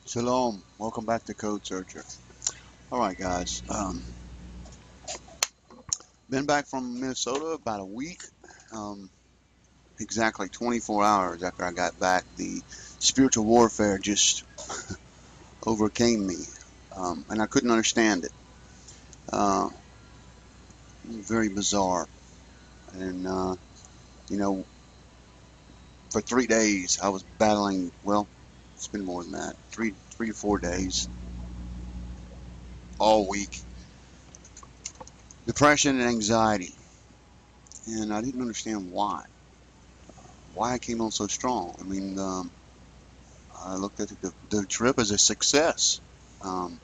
Shalom, welcome back to Code Searcher. Alright guys, been back from Minnesota about a week, exactly 24 hours after I got back. The spiritual warfare just overcame me, and I couldn't understand it. Uh, Very bizarre, and you know, for 3 days I was battling, well, it's been more than that, three to 4 days, all week, depression and anxiety, and I didn't understand why I came on so strong. I mean, I looked at the trip as a success. Um,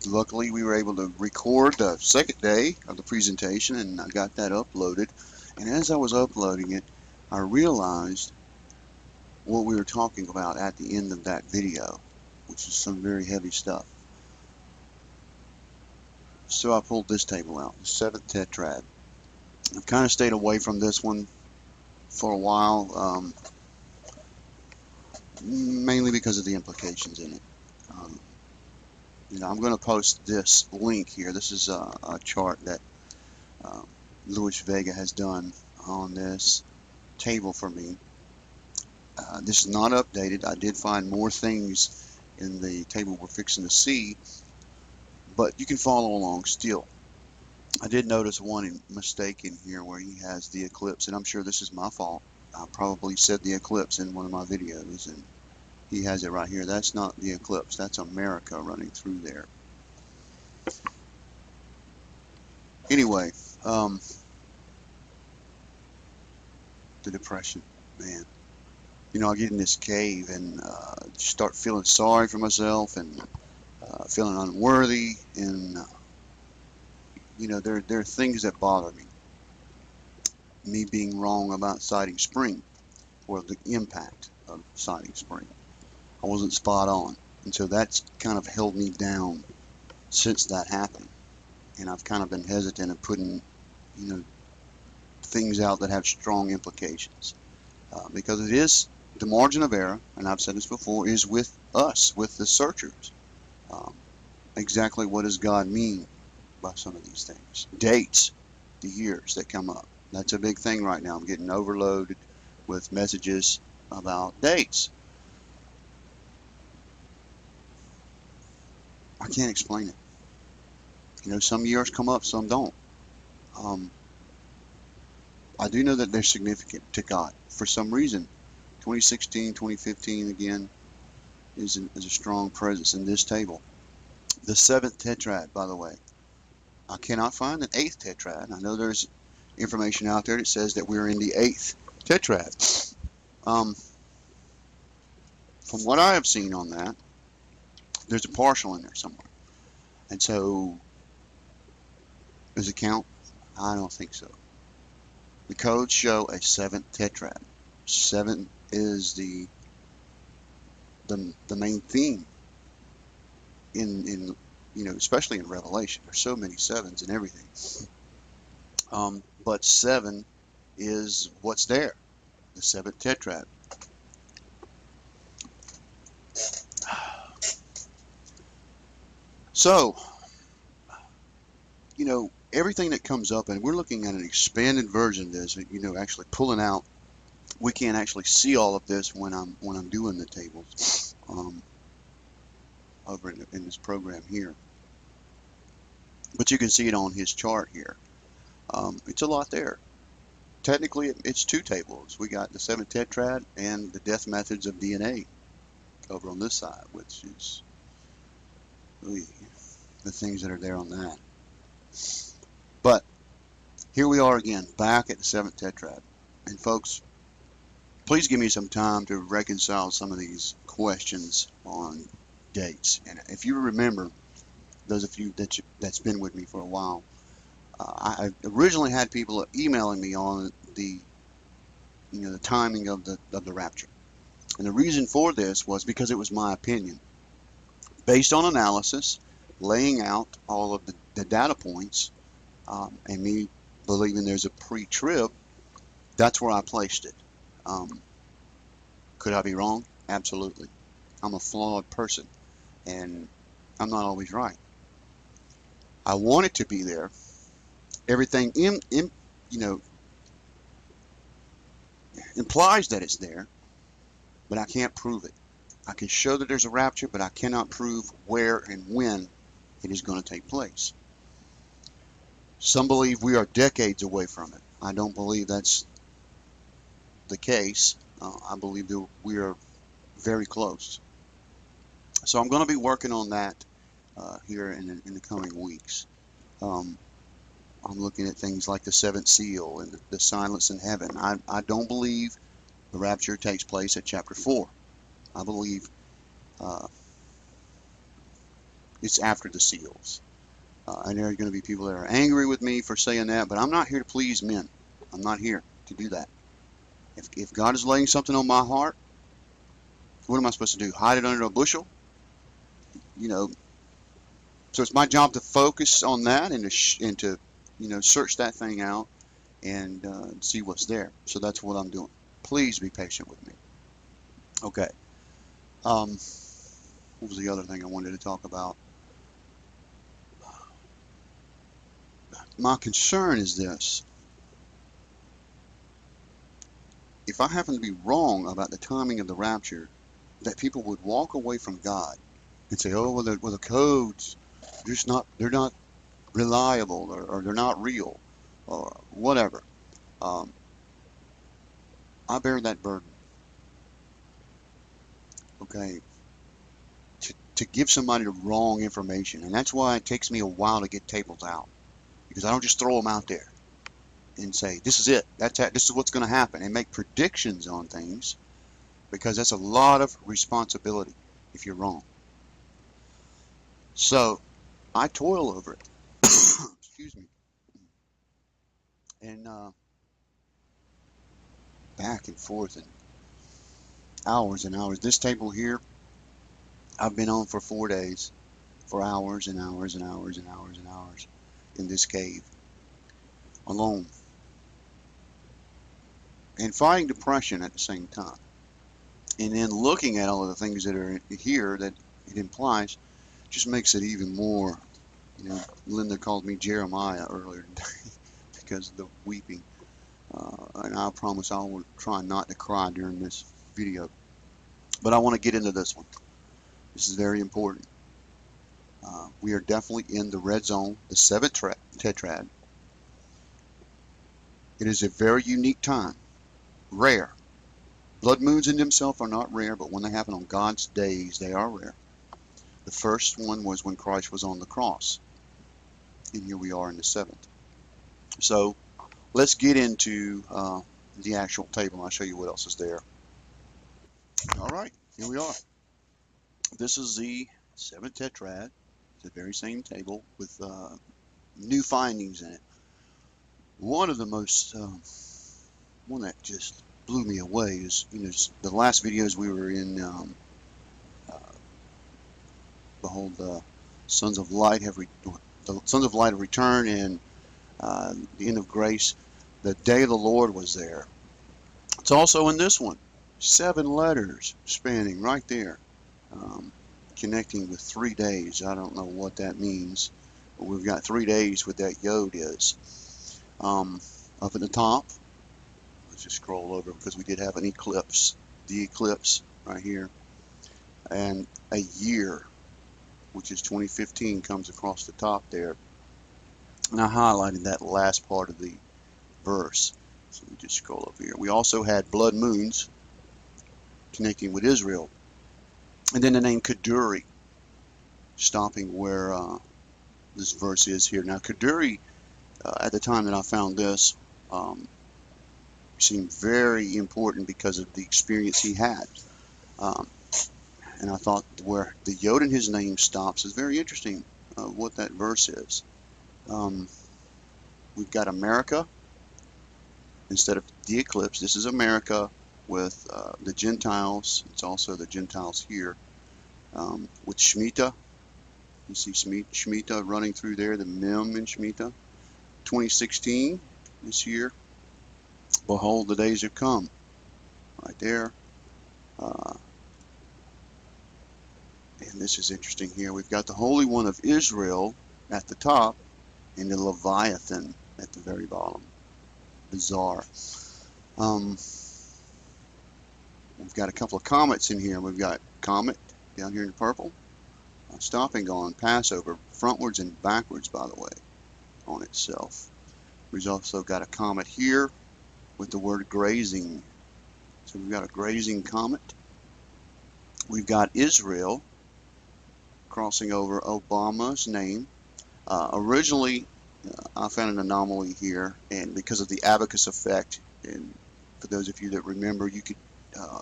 Luckily, we were able to record the second day of the presentation, and I got that uploaded. And as I was uploading it, I realized what we were talking about at the end of that video, which is some very heavy stuff. So I pulled this table out, the Seventh Tetrad. I've kind of stayed away from this one for a while, mainly because of the implications in it. Um, I'm going to post this link here. This is a chart that um, Luis Vega has done on this table for me. This is not updated. I did find more things in the table we're fixing to see, but you can follow along still. I did notice one mistake in here where he has the eclipse, and I'm sure this is my fault. I probably said the eclipse in one of my videos, and he has it right here. That's not the eclipse. That's America running through there. Anyway, the depression, man. I get in this cave and start feeling sorry for myself and feeling unworthy, and there are things that bother me. Me being wrong about citing spring, or the impact of citing spring. I wasn't spot on, and so that's kind of held me down since that happened. And I've kind of been hesitant of putting, things out that have strong implications, because it is the margin of error, and I've said this before, is with us, with the searchers. Um, exactly what does God mean by some of these things? Dates, the years that come up. That's a big thing right now. I'm getting overloaded with messages about dates. I can't explain it. Some years come up, some don't. Um, I do know that they're significant to God for some reason. 2016, 2015 again is a strong presence in this table. The seventh tetrad, by the way. I cannot find an eighth tetrad. I know there's information out there that says that we're in the eighth tetrad. From what I have seen on that, there's a partial in there somewhere. And so, does it count? I don't think so. The codes show a seventh tetrad. Seven is the main theme in especially in Revelation. There's so many sevens and everything. But seven is what's there, the seventh tetrad. So, everything that comes up, and we're looking at an expanded version of this, actually pulling out. We can't actually see all of this when I'm doing the tables over in this program here. But you can see it on his chart here. It's a lot there. Technically, it's two tables. We got the seventh tetrad and the death methods of DNA over on this side, which is really the things that are there on that. But here we are again, back at the seventh tetrad. And folks, please give me some time to reconcile some of these questions on dates. And if you remember, those of you that's been with me for a while, I originally had people emailing me on the timing of the rapture, and the reason for this was because it was my opinion, based on analysis, laying out all of the data points, and me believing there's a pre-trib. That's where I placed it. Could I be wrong? Absolutely. I'm a flawed person, and I'm not always right. I want it to be there. Everything you know, implies that it's there, but I can't prove it. I can show that there's a rapture, but I cannot prove where and when it is going to take place. Some believe we are decades away from it. I don't believe that's the case. I believe that we are very close. So I'm going to be working on that here in the coming weeks. Um, I'm looking at things like the seventh seal and the silence in heaven. I don't believe the rapture takes place at chapter 4. I believe uh, it's after the seals. And there are going to be people that are angry with me for saying that, but I'm not here to please men. I'm not here to do that. If God is laying something on my heart, what am I supposed to do? Hide it under a bushel? You know, so it's my job to focus on that and to search that thing out and see what's there. So that's what I'm doing. Please be patient with me. Okay. What was the other thing I wanted to talk about? My concern is this. If I happen to be wrong about the timing of the rapture, that people would walk away from God and say, "Oh, well, the codes, they're not reliable, or they're not real, or whatever." Um, I bear that burden. Okay, to give somebody the wrong information, and that's why it takes me a while to get tables out, because I don't just throw them out there and say, "This is it. This is what's going to happen," and make predictions on things, because that's a lot of responsibility if you're wrong. So I toil over it. Excuse me. And back and forth and hours and hours. This table here, I've been on for 4 days, for hours and hours and hours and hours and hours in this cave alone, and fighting depression at the same time. And then looking at all of the things that are here that it implies just makes it even more. Linda called me Jeremiah earlier today because of the weeping. And I promise I will try not to cry during this video. But I want to get into this one. This is very important. We are definitely in the red zone, the seventh tetrad. It is a very unique time, rare. Blood moons in themselves are not rare, but when they happen on God's days, they are rare. The first one was when Christ was on the cross, and here we are in the seventh. So let's get into the actual table. I'll show you what else is there. All right, here we are. This is the seventh tetrad. It's the very same table with new findings in it. One of the most, one that just blew me away is, the last videos we were in, behold, the sons of light have returned, and the end of grace. The day of the Lord was there. It's also in this one, 7 letters spanning right there, connecting with 3 days. I don't know what that means, but we've got 3 days what that yod is. Up at the top, let's just scroll over because we did have an eclipse. The eclipse right here, and a year, which is 2015, comes across the top there. And I highlighted that last part of the verse. So we just scroll over here. We also had blood moons connecting with Israel. And then the name Kaduri, stopping where this verse is here. Now, Kaduri, at the time that I found this, seemed very important because of the experience he had. And I thought where the yod in his name stops is very interesting, what that verse is. We've got America instead of the eclipse. This is America with the Gentiles. It's also the Gentiles here with Shemitah. You see Shemitah running through there, the Mem in Shemitah. 2016 this year. Behold, the days have come. Right there. And this is interesting here. We've got the Holy One of Israel at the top and the Leviathan at the very bottom. Bizarre. We've got a couple of comets in here. We've got comet down here in purple, stopping on Passover, frontwards and backwards, by the way, on itself. We've also got a comet here with the word grazing. So we've got a grazing comet. We've got Israel crossing over Obama's name. Originally, I found an anomaly here, and because of the abacus effect, and for those of you that remember, you could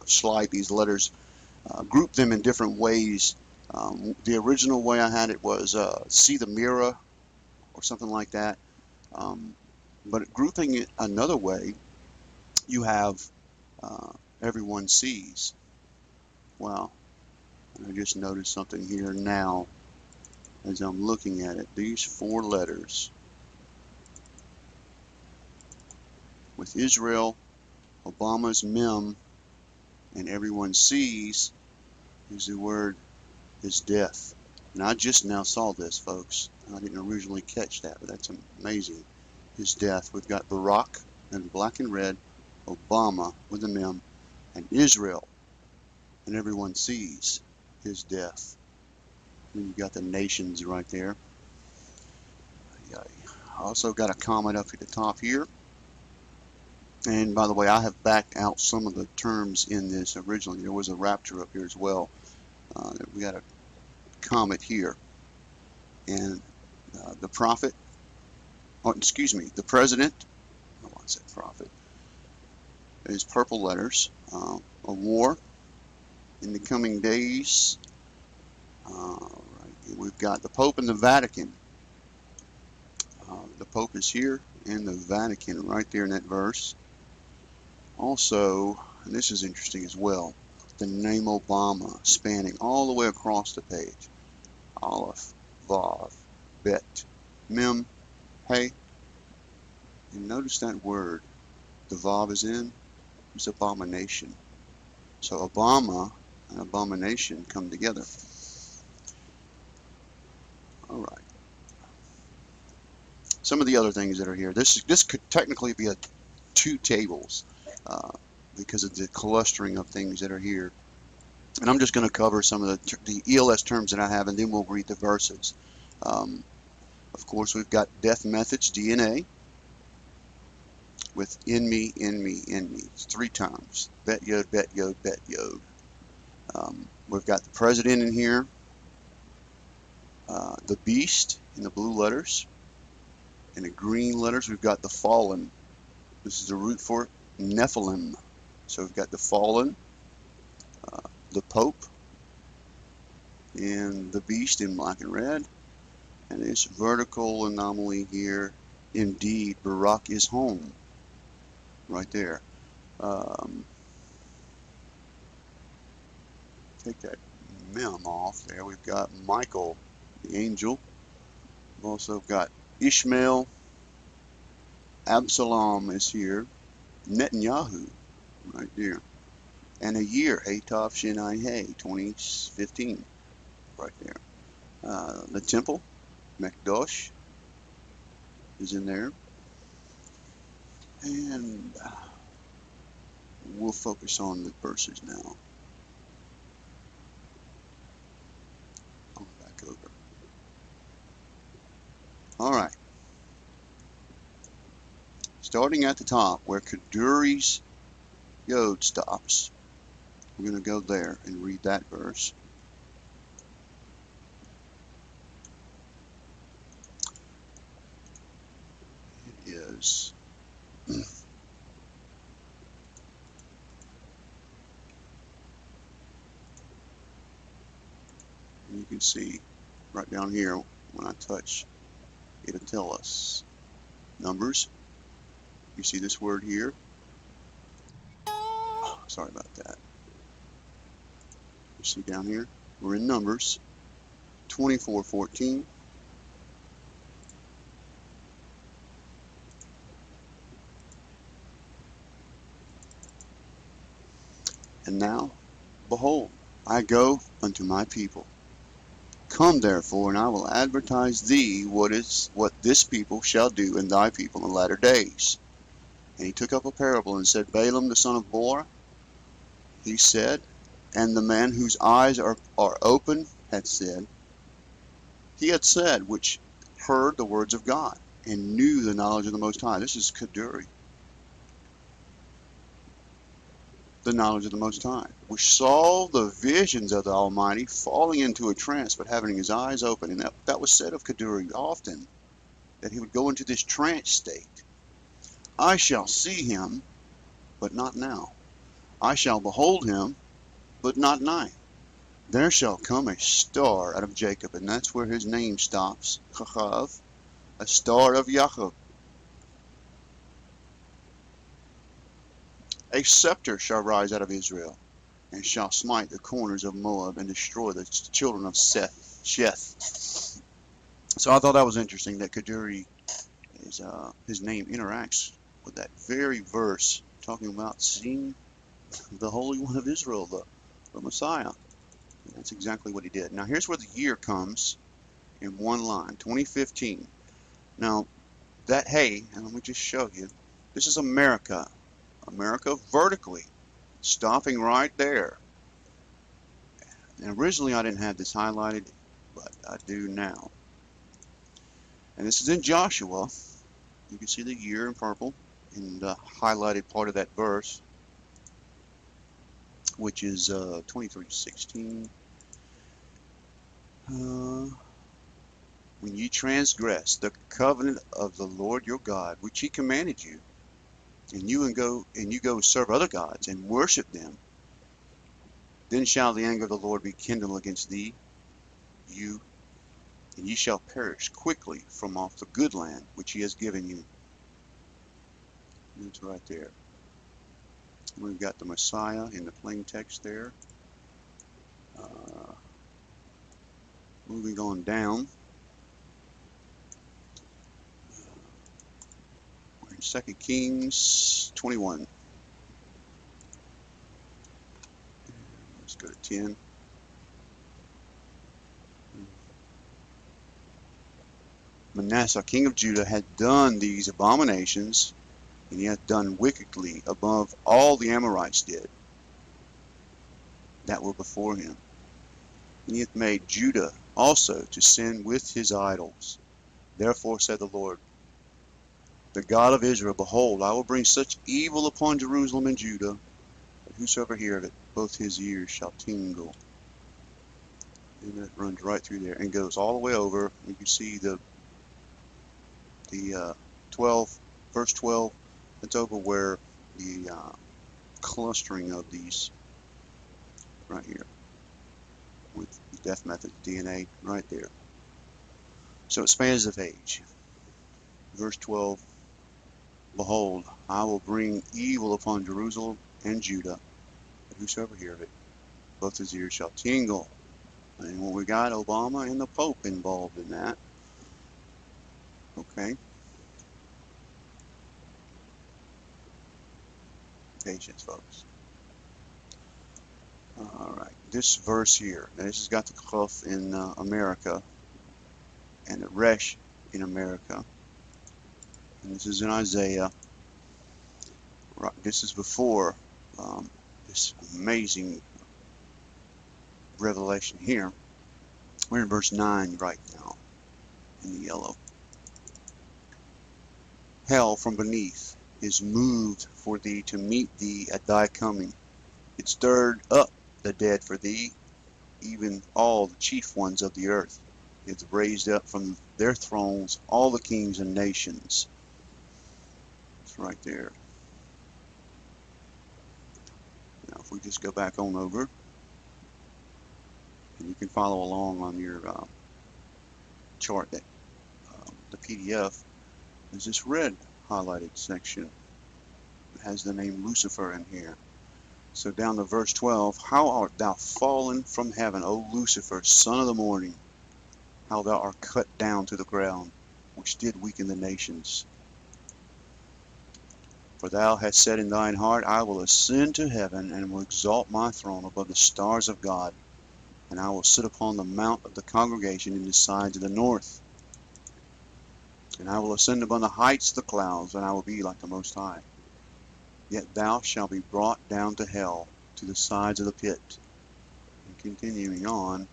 slide these letters, group them in different ways. The original way I had it was see the mirror or something like that. But grouping it another way, you have everyone sees. Wow, I just noticed something here now as I'm looking at it. These 4 letters with Israel, Obama's mem, and everyone sees is the word is death. And I just now saw this, folks. I didn't originally catch that, but that's amazing. His death. We've got Barack in black and red, Obama with a mem, and Israel, and everyone sees his death. And you've got the nations right there. I also got a comment up at the top here. And by the way, I have backed out some of the terms in this originally. There was a rapture up here as well. We got a comet here. And the prophet, the president, I said prophet, is purple letters. A war in the coming days. Right. We've got the Pope and the Vatican. The Pope is here, and the Vatican right there in that verse. Also, and this is interesting as well, the name Obama spanning all the way across the page. Aleph, Vav, Bet, Mem, Hey. And notice that word, the Vav is in, it's abomination. So Obama and abomination come together. All right. Some of the other things that are here. This could technically be 2 tables because of the clustering of things that are here. And I'm just going to cover some of the ELS terms that I have, and then we'll read the verses. Of course, we've got death methods, DNA, with in me, in me, in me. It's 3 times. Bet yod, bet yod, bet yod. We've got the president in here, the beast in the blue letters. In the green letters, we've got the fallen. This is the root for Nephilim. So we've got the fallen, the Pope, and the beast in black and red. And this vertical anomaly here, indeed, Barack is home. Right there. Take that mem off there. We've got Michael, the angel. We've also got Ishmael. Absalom is here. Netanyahu, right there. And a year, Hey Tov Shinai Hey, 2015, right there. The temple, Mekdosh, is in there. And we'll focus on the verses now. I'll back over. All right. Starting at the top where Kaduri's Yod stops. We're going to go there and read that verse. It is you can see right down here when I touch, it'll tell us numbers. You see this word here? Oh, sorry about that. You see down here? We're in Numbers 24:14. And now, behold, I go unto my people, Come therefore, and I will advertise thee what this people shall do in thy people in the latter days. And he took up a parable and said, Balaam the son of Bor, he said, and the man whose eyes are open he had said, which heard the words of God, and knew the knowledge of the Most High. This is Kaduri, the knowledge of the Most High, which saw the visions of the Almighty, falling into a trance, but having his eyes open. And that was said of Kaduri often, that he would go into this trance state. I shall see him, but not now. I shall behold him, but not nigh. There shall come a star out of Jacob, and that's where his name stops, Chachav, a star of Jacob. A scepter shall rise out of Israel, and shall smite the corners of Moab, and destroy the children of Sheth. So I thought that was interesting that Kaduri his name interacts with that very verse talking about seeing the Holy One of Israel, the Messiah. And that's exactly what he did. Now here's where the year comes in one line, 2015. Now that and let me just show you, this is America. America vertically, stopping right there. And originally I didn't have this highlighted, but I do now. And this is in Joshua. You can see the year in purple in the highlighted part of that verse, which is 23:16. When ye transgress the covenant of the Lord your God, which he commanded you, and you go serve other gods and worship them, then shall the anger of the Lord be kindled against you, and ye shall perish quickly from off the good land which he has given you. And it's right there. We've got the Messiah in the plain text there. Moving on down. We're in 2 Kings 21. Let's go to 10. Manasseh, king of Judah, had done these abominations, and he hath done wickedly above all the Amorites did that were before him. And he hath made Judah also to sin with his idols. Therefore said the Lord, the God of Israel, behold, I will bring such evil upon Jerusalem and Judah, that whosoever heareth it, both his ears shall tingle. And that runs right through there and goes all the way over. You can see the 12, verse 12, that's over where the clustering of these right here with the death method, DNA, right there. So it spans the page. Verse 12, behold, I will bring evil upon Jerusalem and Judah, and whosoever heareth it, both his ears shall tingle. And when we got Obama and the Pope involved in that, okay. Patience, folks. Alright, this verse here, now this has got the Chuf in America, and the Resh in America, and this is in Isaiah. Right, this is before this amazing revelation here. We're in verse 9 right now, in the yellow. Hell from beneath is moved for thee to meet thee at thy coming. It stirred up the dead for thee, even all the chief ones of the earth. It hath raised up from their thrones all the kings and nations. It's right there. Now if we just go back on over, and you can follow along on your chart, that the PDF, there's this red highlighted section. It has the name Lucifer in here. So down to verse 12, how art thou fallen from heaven, O Lucifer, son of the morning? How thou art cut down to the ground, which did weaken the nations. For thou hast said in thine heart, I will ascend to heaven, and will exalt my throne above the stars of God. and I will sit upon the mount of the congregation in the sides of the north. And I will ascend upon the heights of the clouds, and I will be like the Most High. Yet thou shalt be brought down to hell, to the sides of the pit. And continuing on,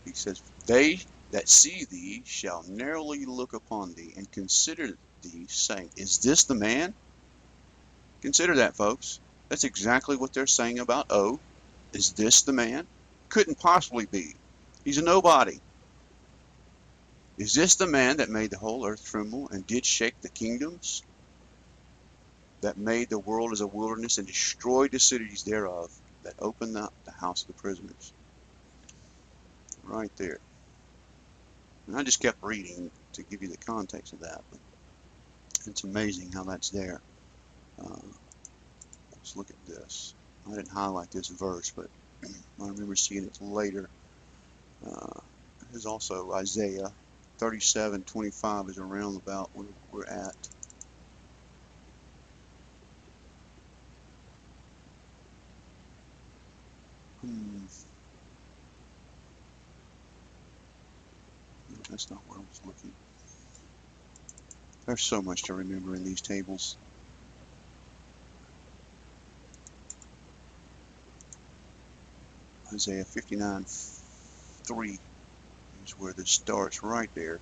he says, they that see thee shall narrowly look upon thee, and consider thee, saying, is this the man? Consider that, folks. That's exactly what they're saying about O. Is this the man? Couldn't possibly be. He's a nobody. Is this the man that made the whole earth tremble, and did shake the kingdoms, that made the world as a wilderness, and destroyed the cities thereof, that opened up the house of the prisoners? Right there. And I just kept reading to give you the context of that, but it's amazing how that's there. Let's look at this. I didn't highlight this verse, but I remember seeing it later. There's also Isaiah 37:25 is around about where we're at. That's not where I was looking. There's so much to remember in these tables. Isaiah 59:3 is where this starts, right there.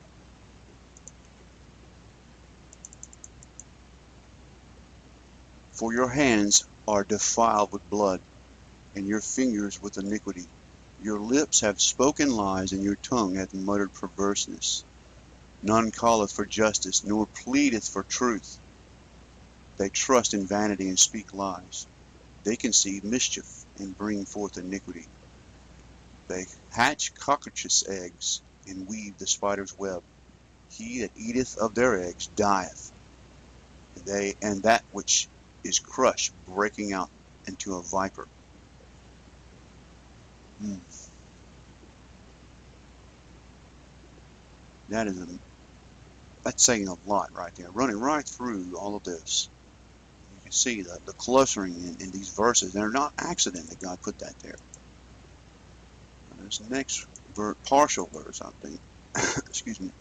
For your hands are defiled with blood, and your fingers with iniquity. Your lips have spoken lies, and your tongue hath muttered perverseness. None calleth for justice, nor pleadeth for truth. They trust in vanity and speak lies. They conceive mischief and bring forth iniquity. They hatch cockroaches' eggs and weave the spider's web. He that eateth of their eggs dieth, and that which is crushed breaking out into a viper. That's saying a lot right there, running right through all of this. You can see the clustering in these verses. They're not accident that God put that there. This next partial verse, I think, excuse me,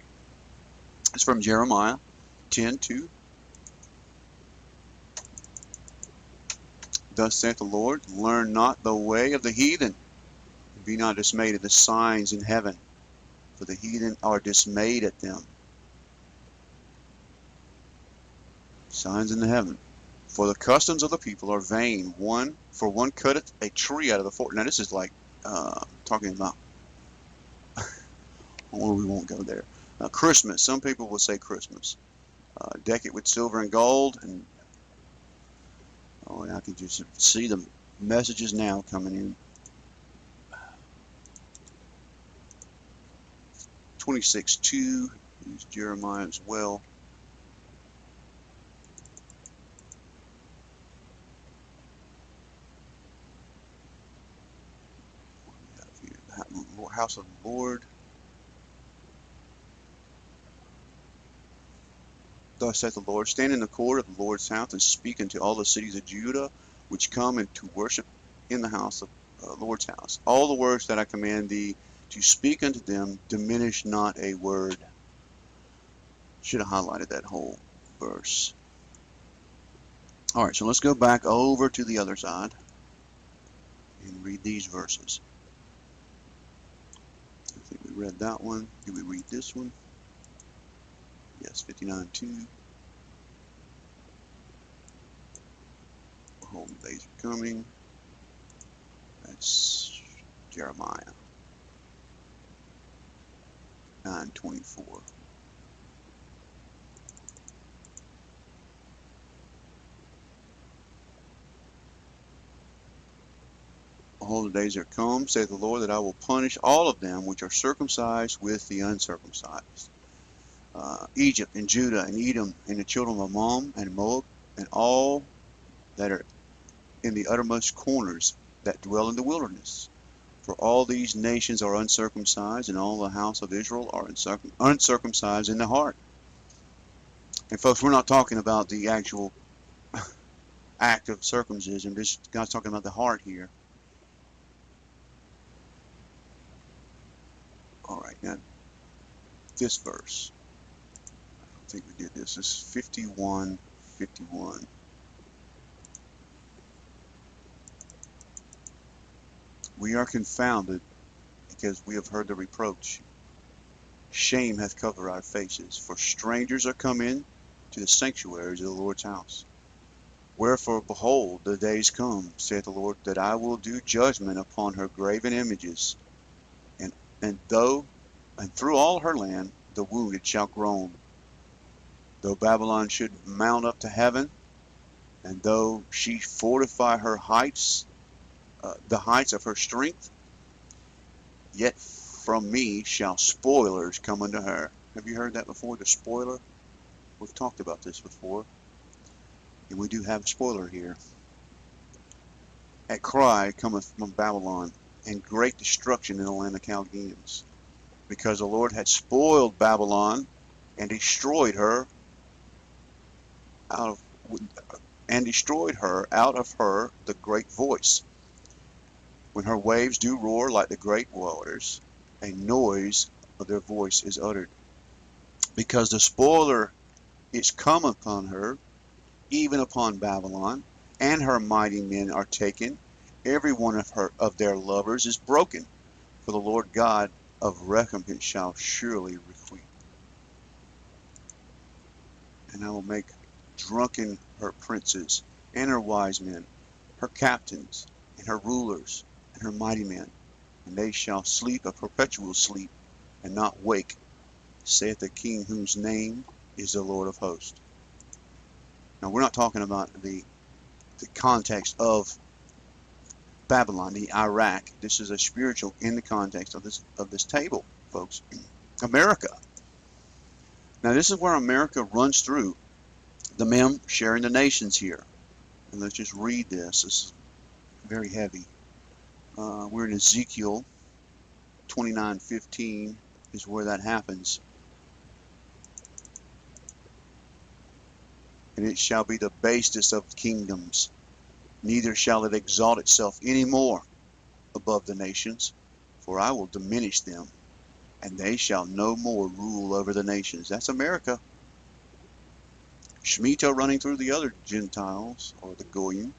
it's from Jeremiah 10:2. Thus saith the Lord, learn not the way of the heathen, and be not dismayed at the signs in heaven, for the heathen are dismayed at them. Signs in the heaven. For the customs of the people are vain. One cutteth a tree out of the forest. Now this is like talking about, well, we won't go there. Christmas. Some people will say Christmas. Deck it with silver and gold, and I can just see the messages now coming in. 26:2 is Jeremiah as well. House of the Lord. Thus saith the Lord, stand in the court of the Lord's house and speak unto all the cities of Judah, which come and to worship in the house of the Lord's house. All the words that I command thee to speak unto them, diminish not a word. Should have highlighted that whole verse. All right, so let's go back over to the other side and read these verses. I think we read that one. Did we read this one? Yes, 59:2. Behold, the days are coming. That's Jeremiah 9:24. Behold, the days are come, saith the Lord, that I will punish all of them which are circumcised with the uncircumcised. Egypt and Judah and Edom and the children of Ammon and Moab and all that are in the uttermost corners that dwell in the wilderness. For all these nations are uncircumcised, and all the house of Israel are uncircumcised in the heart. And folks, we're not talking about the actual act of circumcision. God's talking about the heart here. Now, this verse, I don't think we did this. This is 51:51. We are confounded because we have heard the reproach. Shame hath covered our faces, for strangers are come in to the sanctuaries of the Lord's house. Wherefore, behold, the days come, saith the Lord, that I will do judgment upon her graven images, and through all her land the wounded shall groan. Though Babylon should mount up to heaven, and though she fortify her heights, the heights of her strength, yet from me shall spoilers come unto her. Have you heard that before, the spoiler? We've talked about this before, and we do have a spoiler here. At cry cometh from Babylon, and great destruction in the land of Chaldeans, because the Lord had spoiled Babylon, and destroyed her out of her the great voice. When her waves do roar like the great waters, a noise of their voice is uttered. Because the spoiler is come upon her, even upon Babylon, and her mighty men are taken. Every one of their lovers is broken, for the Lord God of recompense shall surely requite. And I will make drunken her princes, and her wise men, her captains, and her rulers, and her mighty men, and they shall sleep a perpetual sleep, and not wake, saith the King whose name is the Lord of hosts. Now we're not talking about the context of Babylon, the Iraq. This is a spiritual in the context of this table, folks. America. Now this is where America runs through. The Mem sharing the nations here. And let's just read this. This is very heavy. We're in Ezekiel 29:15 is where that happens. And it shall be the basest of kingdoms, neither shall it exalt itself any more above the nations, for I will diminish them, and they shall no more rule over the nations. That's America. Shemitah running through the other Gentiles, or the Goyim.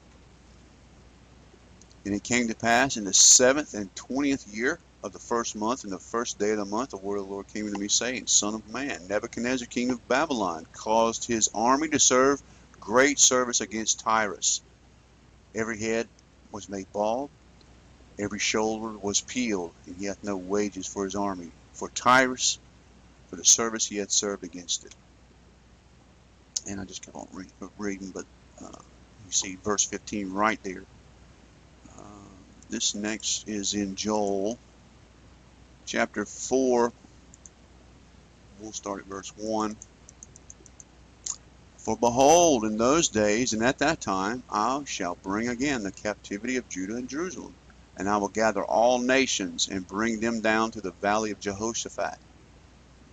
And it came to pass in the 7th and 20th year of the first month, and the first day of the month, the word of the Lord came to me, saying, Son of man, Nebuchadnezzar, king of Babylon, caused his army to serve great service against Tyrus. Every head was made bald, every shoulder was peeled, and he hath no wages for his army, for Tyrus, for the service he had served against it. And I just kept on reading, but you see verse 15 right there. This next is in Joel chapter 4. We'll start at verse 1. For behold, in those days and at that time, I shall bring again the captivity of Judah and Jerusalem, and I will gather all nations and bring them down to the valley of Jehoshaphat,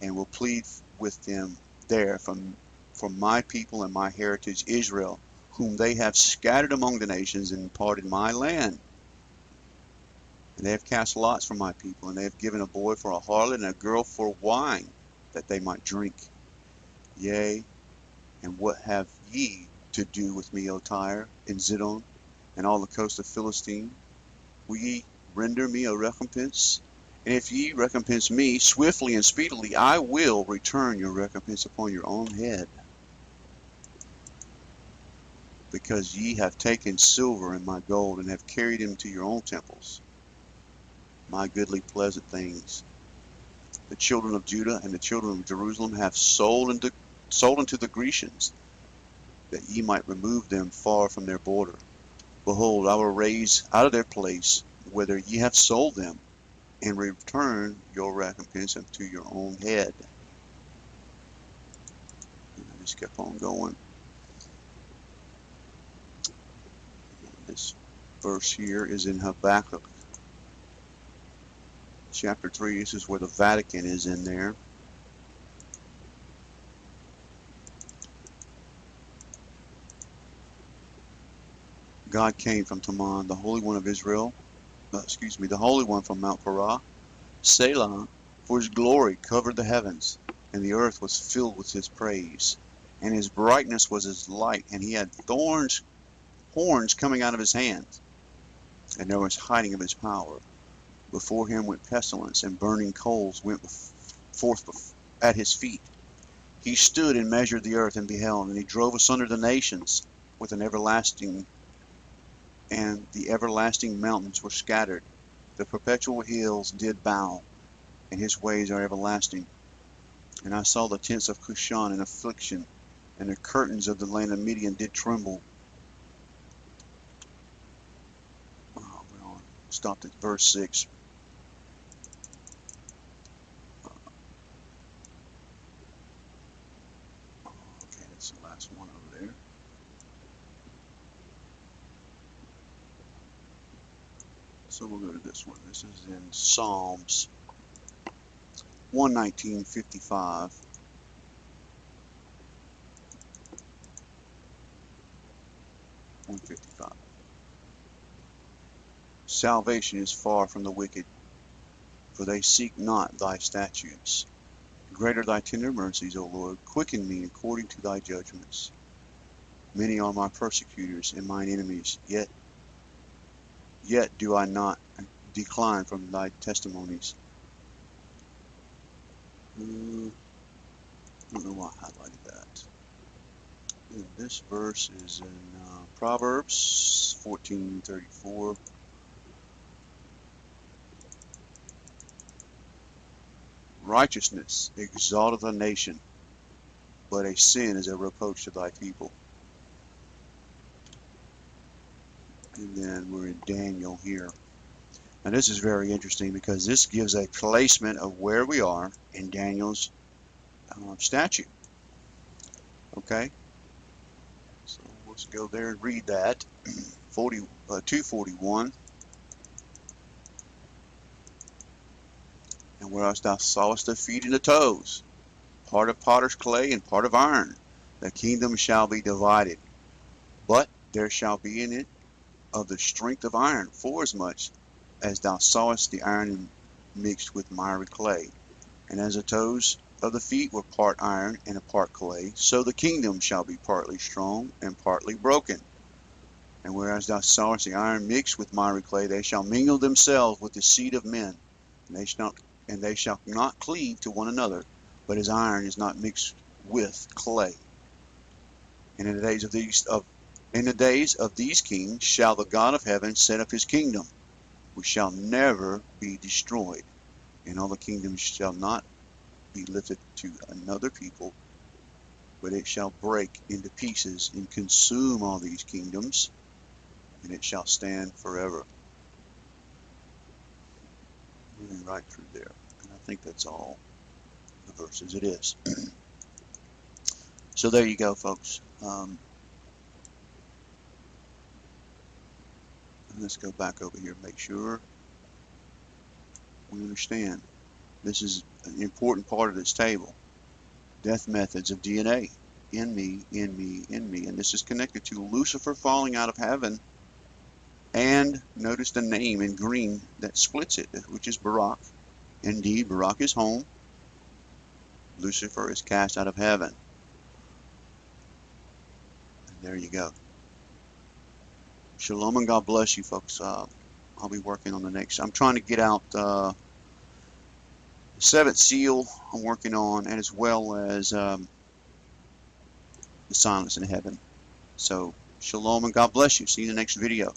and will plead with them there from my people and my heritage Israel, whom they have scattered among the nations and parted my land. And they have cast lots for my people, and they have given a boy for a harlot and a girl for wine, that they might drink. Yea, and what have ye to do with me, O Tyre, and Zidon, and all the coast of Philistine? Will ye render me a recompense? And if ye recompense me swiftly and speedily, I will return your recompense upon your own head. Because ye have taken silver and my gold, and have carried them to your own temples, my goodly pleasant things. The children of Judah and the children of Jerusalem have sold unto the Grecians, that ye might remove them far from their border. Behold, I will raise out of their place whither ye have sold them, and return your recompense unto your own head. And I just kept on going. This verse here is in Habakkuk chapter 3. This is where the Vatican is in there. God came from Taman, the Holy One of Israel, the Holy One from Mount Parah, Selah, For his glory covered the heavens, and the earth was filled with his praise. And his brightness was as light, and he had horns coming out of his hands, and there was hiding of his power. Before him went pestilence, and burning coals went forth at his feet. He stood and measured the earth and beheld, and he drove asunder the nations with an everlasting, and the everlasting mountains were scattered. The perpetual hills did bow, and his ways are everlasting. And I saw the tents of Cushan in affliction, and the curtains of the land of Midian did tremble. Oh, we stopped at verse 6. Okay, that's the last one over there. So we'll go to this one. This is in Psalms 119:55. Salvation is far from the wicked, for they seek not thy statutes. Great are thy tender mercies, O Lord. Quicken me according to thy judgments. Many are my persecutors and mine enemies, yet do I not decline from thy testimonies. I don't know why I highlighted that. And this verse is in Proverbs 14:34. Righteousness exalteth a nation, but a sin is a reproach to thy people. And then we're in Daniel here. Now this is very interesting because this gives a placement of where we are in Daniel's statue. Okay, so let's go there and read that. 241. And whereas thou sawest the feet and the toes, part of potter's clay and part of iron, the kingdom shall be divided. But there shall be in it of the strength of iron, forasmuch as thou sawest the iron mixed with miry clay. And as the toes of the feet were part iron and a part clay, so the kingdom shall be partly strong and partly broken. And whereas thou sawest the iron mixed with miry clay, they shall mingle themselves with the seed of men, and they shall not cleave to one another, but as iron is not mixed with clay. And in the days of these kings shall the God of heaven set up his kingdom, which shall never be destroyed, and all the kingdoms shall not be lifted to another people, but it shall break into pieces and consume all these kingdoms, and it shall stand forever. Moving right through there, and I think that's all the verses it is. So there you go, folks. Let's go back over here and make sure we understand. This is an important part of this table. Death methods of DNA. In me, in me, in me. And this is connected to Lucifer falling out of heaven. And notice the name in green that splits it, which is Barak. Indeed, Barak is home. Lucifer is cast out of heaven. And there you go. Shalom and God bless you, folks. I'll be working on the next. I'm trying to get out the seventh seal I'm working on, and as well as the silence in heaven. So, shalom and God bless you. See you in the next video.